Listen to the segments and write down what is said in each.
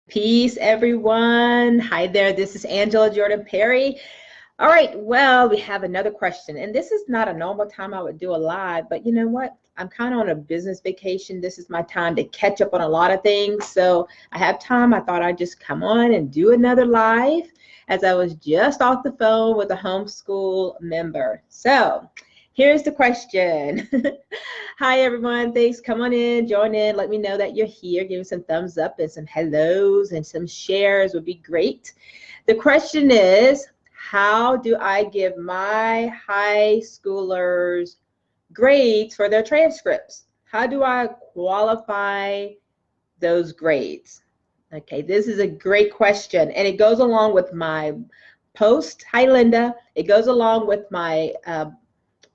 Peace, everyone. Hi there. This is Angela Jordan Perry. All right. Well, we have another question, and this is not a normal time I would do a live, but you know what? I'm kind of on a business vacation. This is my time to catch up on a lot of things. So I have time. I thought I'd just come on and do another live as I was just off the phone with a homeschool member. So here's the question. Hi, everyone. Thanks. Come on in, join in. Let me know that you're here. Give me some thumbs up and some hellos and some shares would be great. The question is, how do I give my high schoolers grades for their transcripts? How do I qualify those grades? Okay, this is a great question, and it goes along with my post. Hi, Linda. It goes along with my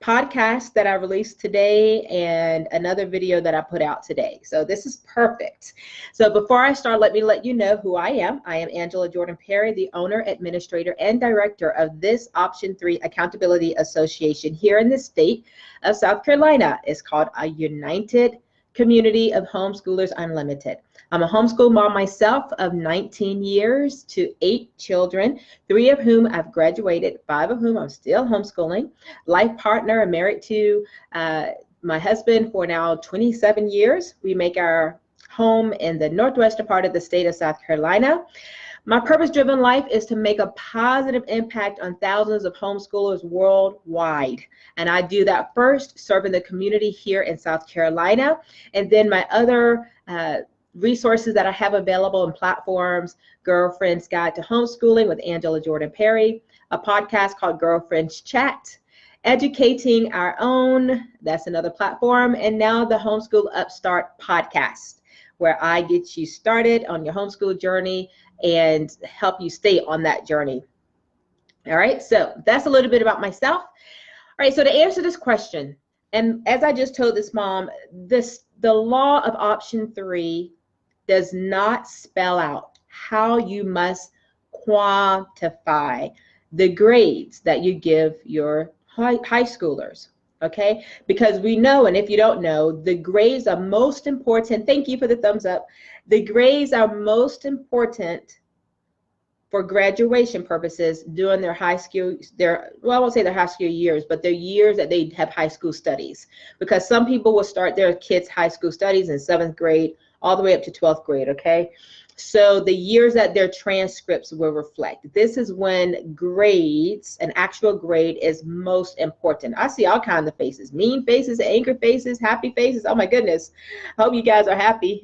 podcast that I released today and another video that I put out today. So this is perfect. So before I start, let me let you know who I am. I am Angela Jordan Perry, the owner, administrator, and director of this Option 3 Accountability Association here in the state of South Carolina. It's called a United Community of Homeschoolers Unlimited. I'm a homeschool mom myself of 19 years to 8 children, 3 of whom I've graduated, 5 of whom I'm still homeschooling. Life partner, I'm married to my husband for now 27 years. We make our home in the northwestern part of the state of South Carolina. My purpose-driven life is to make a positive impact on thousands of homeschoolers worldwide. And I do that first, serving the community here in South Carolina. And then my other resources that I have available and platforms, Girlfriend's Guide to Homeschooling with Angela Jordan Perry, a podcast called Girlfriend's Chat, Educating Our Own, that's another platform, and now the Homeschool Upstart podcast, where I get you started on your homeschool journey and help you stay on that journey. All right, so that's a little bit about myself. All right, so to answer this question, and as I just told this mom, the law of option 3 does not spell out how you must quantify the grades that you give your high schoolers, okay? Because we know, and if you don't know, the grades are most important. Thank you for the thumbs up. The grades are most important for graduation purposes during their high school, well, I won't say their high school years, but their years that they have high school studies. Because some people will start their kids' high school studies in 7th grade all the way up to 12th grade, okay? So the years that their transcripts will reflect. This is when grades, an actual grade, is most important. I see all kinds of faces, mean faces, angry faces, happy faces. Oh my goodness. I hope you guys are happy.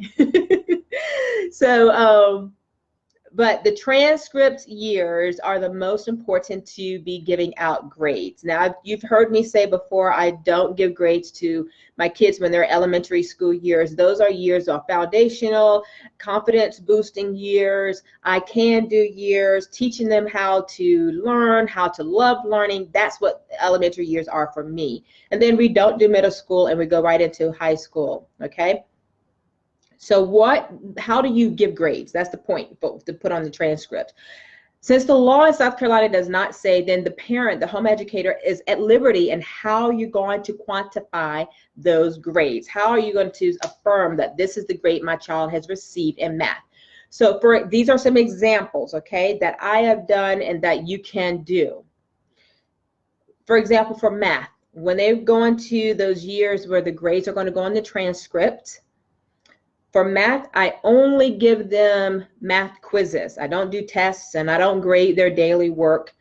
So, but the transcript years are the most important to be giving out grades. Now, you've heard me say before, I don't give grades to my kids when they're elementary school years. Those are years of foundational, confidence boosting years. I can do years, teaching them how to learn, how to love learning. That's what elementary years are for me. And then we don't do middle school and we go right into high school, okay? So how do you give grades? That's the point to put on the transcript. Since the law in South Carolina does not say, then the parent, the home educator, is at liberty in how you're going to quantify those grades. How are you going to affirm that this is the grade my child has received in math? So these are some examples, okay, that I have done and that you can do. For example, for math, when they go into those years where the grades are going to go on the transcript, for math, I only give them math quizzes. I don't do tests and I don't grade their daily work.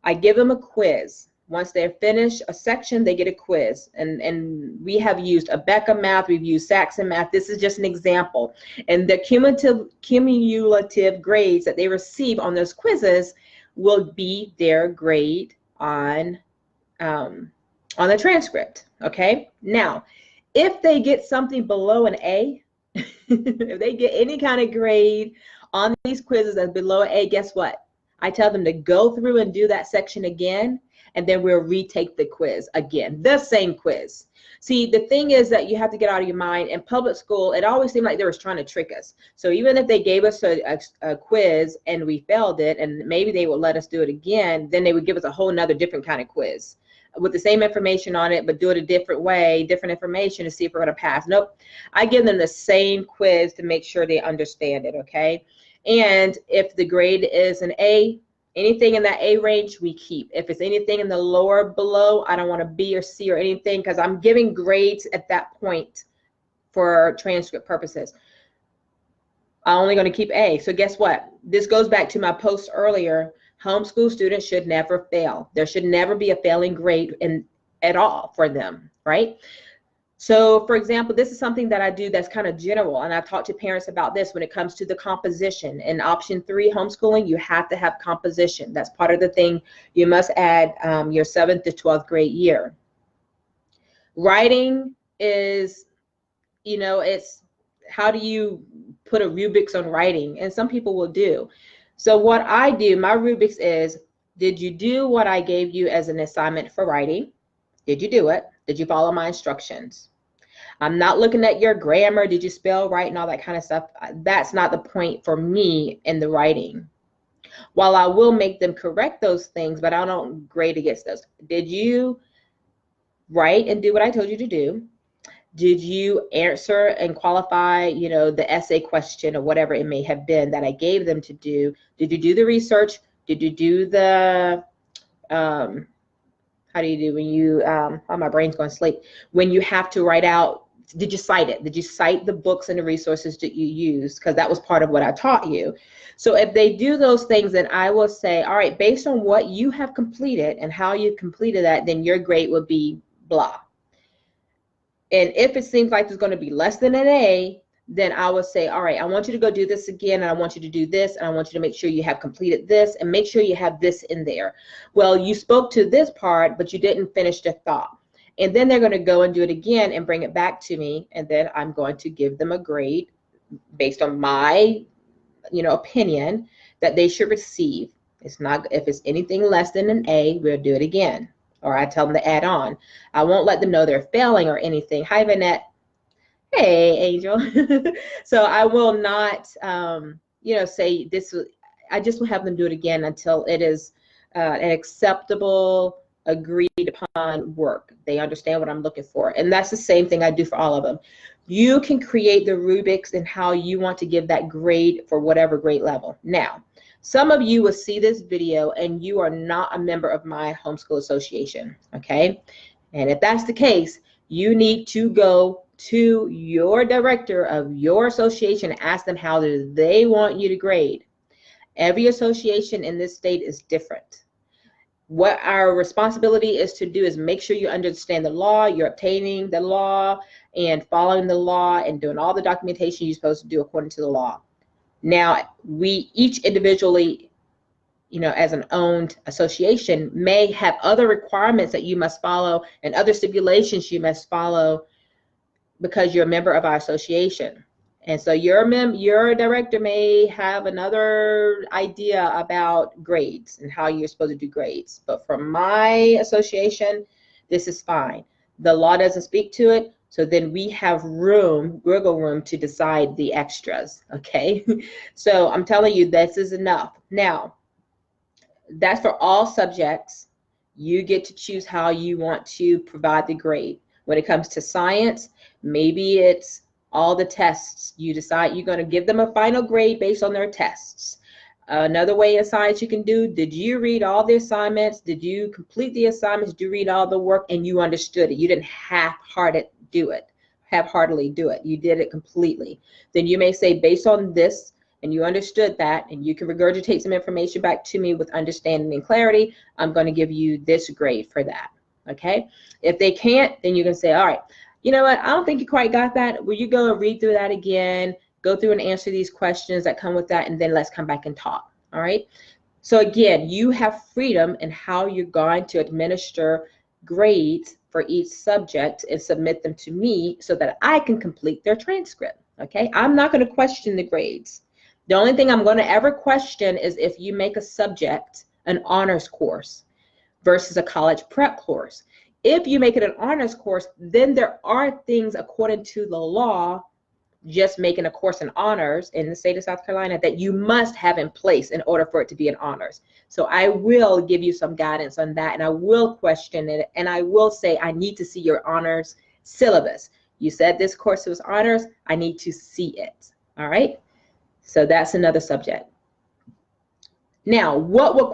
I give them a quiz. Once they're finished a section, they get a quiz. And we have used Abeka Math, we've used Saxon Math. This is just an example. And the cumulative grades that they receive on those quizzes will be their grade on the transcript, okay? Now, if they get something below an A, if they get any kind of grade on these quizzes that's below A, guess what? I tell them to go through and do that section again, and then we'll retake the quiz again, the same quiz. See, the thing is that you have to get out of your mind. In public school, it always seemed like they were trying to trick us. So even if they gave us a quiz and we failed it, and maybe they would let us do it again, then they would give us a whole nother different kind of quiz with the same information on it, but do it a different way, different information to see if we're going to pass. Nope. I give them the same quiz to make sure they understand it, okay? And if the grade is an A, anything in that A range, we keep. If it's anything in the lower below, I don't want a B or C or anything, because I'm giving grades at that point for transcript purposes. I'm only going to keep A. So guess what? This goes back to my post earlier. Homeschool students should never fail. There should never be a failing grade at all for them, right? So, for example, this is something that I do that's kind of general, and I've talked to parents about this when it comes to the composition. In option 3, homeschooling, you have to have composition. That's part of the thing you must add your 7th to 12th grade year. Writing is, you know, it's how do you put a rubrics on writing, and some people will do. So what I do, my rubrics is, did you do what I gave you as an assignment for writing? Did you do it? Did you follow my instructions? I'm not looking at your grammar. Did you spell right and all that kind of stuff? That's not the point for me in the writing. While I will make them correct those things, but I don't grade against those. Did you write and do what I told you to do? Did you answer and qualify, you know, the essay question or whatever it may have been that I gave them to do? Did you do the research? Did you do the, how do you do when you, oh, my brain's going to sleep. When you have to write out, did you cite it? Did you cite the books and the resources that you used? Because that was part of what I taught you. So if they do those things, then I will say, all right, based on what you have completed and how you completed that, then your grade would be blah. And if it seems like there's going to be less than an A, then I would say, all right, I want you to go do this again, and I want you to do this, and I want you to make sure you have completed this, and make sure you have this in there. Well, you spoke to this part, but you didn't finish the thought. And then they're going to go and do it again and bring it back to me, and then I'm going to give them a grade based on my, you know, opinion that they should receive. It's not, if it's anything less than an A, we'll do it again. Or I tell them to add on. I won't let them know they're failing or anything. Hi, Vanette. Hey, Angel. So I will not, you know, say this. I just will have them do it again until it is an acceptable, agreed upon work. They understand what I'm looking for. And that's the same thing I do for all of them. You can create the rubrics and how you want to give that grade for whatever grade level. Now, some of you will see this video and you are not a member of my homeschool association, okay? And if that's the case, you need to go to your director of your association and ask them how do they want you to grade. Every association in this state is different. What our responsibility is to do is make sure you understand the law, you're obtaining the law and following the law and doing all the documentation you're supposed to do according to the law. Now, we each individually, you know, as an owned association may have other requirements that you must follow and other stipulations you must follow because you're a member of our association. And so your director may have another idea about grades and how you're supposed to do grades. But for my association, this is fine. The law doesn't speak to it, so then we have wiggle room to decide the extras, okay? So I'm telling you, this is enough. Now, that's for all subjects. You get to choose how you want to provide the grade. When it comes to science, maybe it's all the tests. You decide you're going to give them a final grade based on their tests. Another way in science you can do, did you read all the assignments? Did you complete the assignments? Did you read all the work and you understood it? You didn't half-heartedly do it. You did it completely. Then you may say, based on this, and you understood that, and you can regurgitate some information back to me with understanding and clarity, I'm going to give you this grade for that, okay? If they can't, then you can say, all right, you know what, I don't think you quite got that. Will you go and read through that again, go through and answer these questions that come with that, and then let's come back and talk, all right? So again, you have freedom in how you're going to administer grades for each subject and submit them to me so that I can complete their transcript, okay? I'm not going to question the grades. The only thing I'm going to ever question is if you make a subject an honors course versus a college prep course. If you make it an honors course, then there are things according to the law, just making a course in honors in the state of South Carolina, that you must have in place in order for it to be an honors. So I will give you some guidance on that, and I will question it, and I will say I need to see your honors syllabus. You said this course was honors, I need to see it, all right? So that's another subject. Now, what will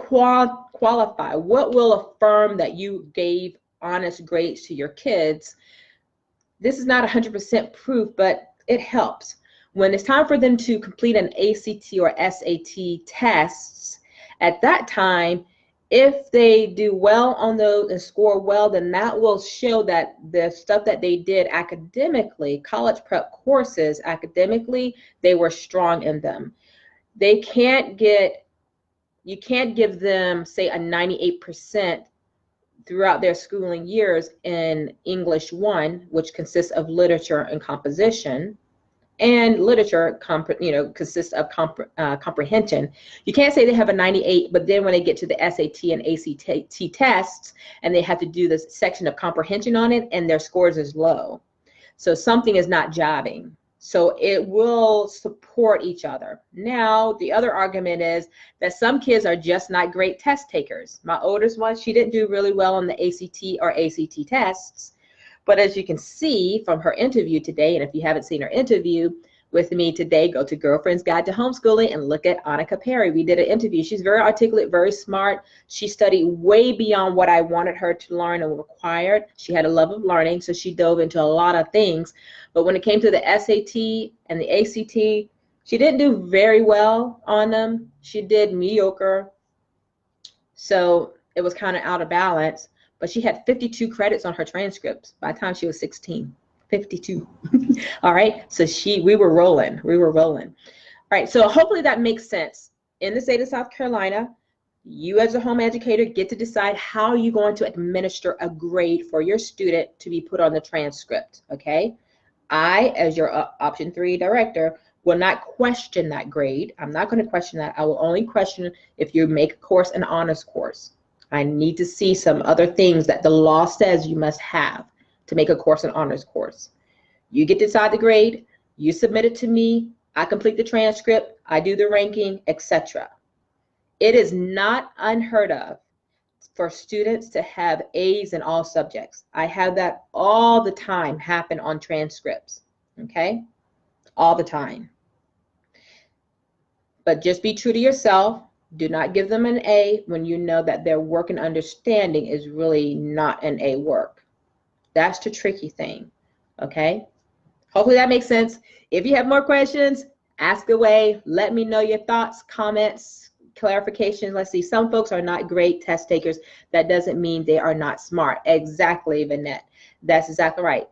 qualify? What will affirm that you gave honest grades to your kids? This is not 100% proof, but it helps. When it's time for them to complete an ACT or SAT tests, at that time, if they do well on those and score well, then that will show that the stuff that they did academically, college prep courses, academically, they were strong in them. You can't give them, say, a 98% throughout their schooling years in English 1, which consists of literature and composition, and literature consists of comprehension. You can't say they have a 98, but then when they get to the SAT and ACT tests and they have to do this section of comprehension on it and their scores is low. So something is not jiving. So it will support each other. Now, the other argument is that some kids are just not great test takers. My oldest one, she didn't do really well on the ACT or ACT tests. But as you can see from her interview today, and if you haven't seen her interview with me today, go to Girlfriend's Guide to Homeschooling and look at Annika Perry. We did an interview. She's very articulate, very smart. She studied way beyond what I wanted her to learn and required. She had a love of learning, so she dove into a lot of things. But when it came to the SAT and the ACT, she didn't do very well on them. She did mediocre. So it was kind of out of balance. But she had 52 credits on her transcripts by the time she was 16. 52. All right. So we were rolling. All right. So hopefully that makes sense. In the state of South Carolina, you as a home educator get to decide how you're going to administer a grade for your student to be put on the transcript. Okay. I, as your option 3 director, will not question that grade. I'm not going to question that. I will only question if you make a course an honors course. I need to see some other things that the law says you must have to make a course an honors course. You get to decide the grade, you submit it to me, I complete the transcript, I do the ranking, etc. It is not unheard of for students to have A's in all subjects. I have that all the time happen on transcripts, okay? All the time. But just be true to yourself. Do not give them an A when you know that their work and understanding is really not an A work. That's the tricky thing, okay? Hopefully that makes sense. If you have more questions, ask away. Let me know your thoughts, comments, clarifications. Let's see, some folks are not great test takers. That doesn't mean they are not smart. Exactly, Vanette. That's exactly right.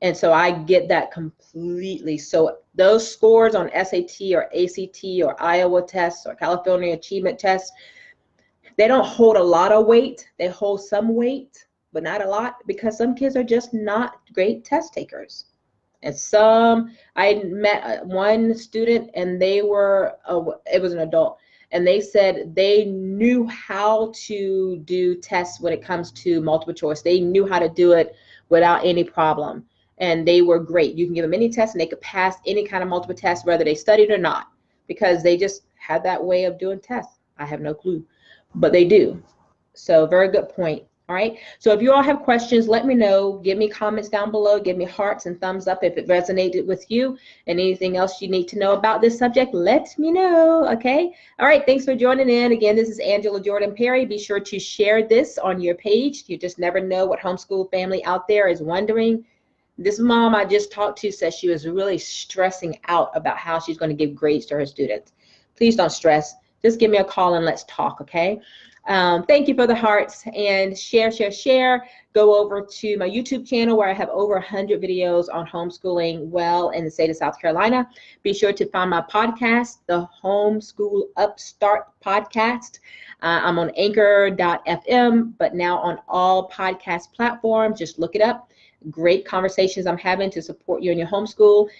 And so I get that completely. So those scores on SAT or ACT or Iowa tests or California achievement tests, they don't hold a lot of weight. They hold some weight, but not a lot, because some kids are just not great test takers. And I met one student and they were, it was an adult, and they said they knew how to do tests when it comes to multiple choice. They knew how to do it without any problem. And they were great. You can give them any test and they could pass any kind of multiple test, whether they studied or not, because they just had that way of doing tests. I have no clue, but they do. So very good point. All right. So if you all have questions, let me know. Give me comments down below. Give me hearts and thumbs up if it resonated with you, and anything else you need to know about this subject, let me know. Okay. All right. Thanks for joining in. Again, this is Angela Jordan Perry. Be sure to share this on your page. You just never know what homeschool family out there is wondering. This mom I just talked to says she was really stressing out about how she's going to give grades to her students. Please don't stress. Just give me a call and let's talk, okay? Thank you for the hearts, and share. Go over to my YouTube channel where I have over 100 videos on homeschooling well in the state of South Carolina. Be sure to find my podcast, the Homeschool Upstart podcast. I'm on anchor.fm, but now on all podcast platforms. Just look it up. Great conversations I'm having to support you in your homeschool.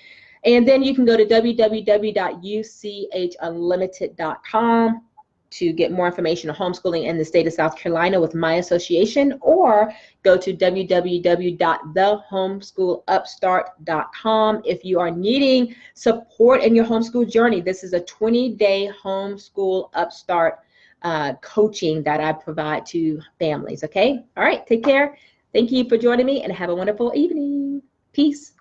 And then you can go to www.UCHunlimited.com to get more information on homeschooling in the state of South Carolina with my association, or go to www.thehomeschoolupstart.com if you are needing support in your homeschool journey. This is a 20-day homeschool upstart coaching that I provide to families, okay? All right, take care. Thank you for joining me, and have a wonderful evening. Peace.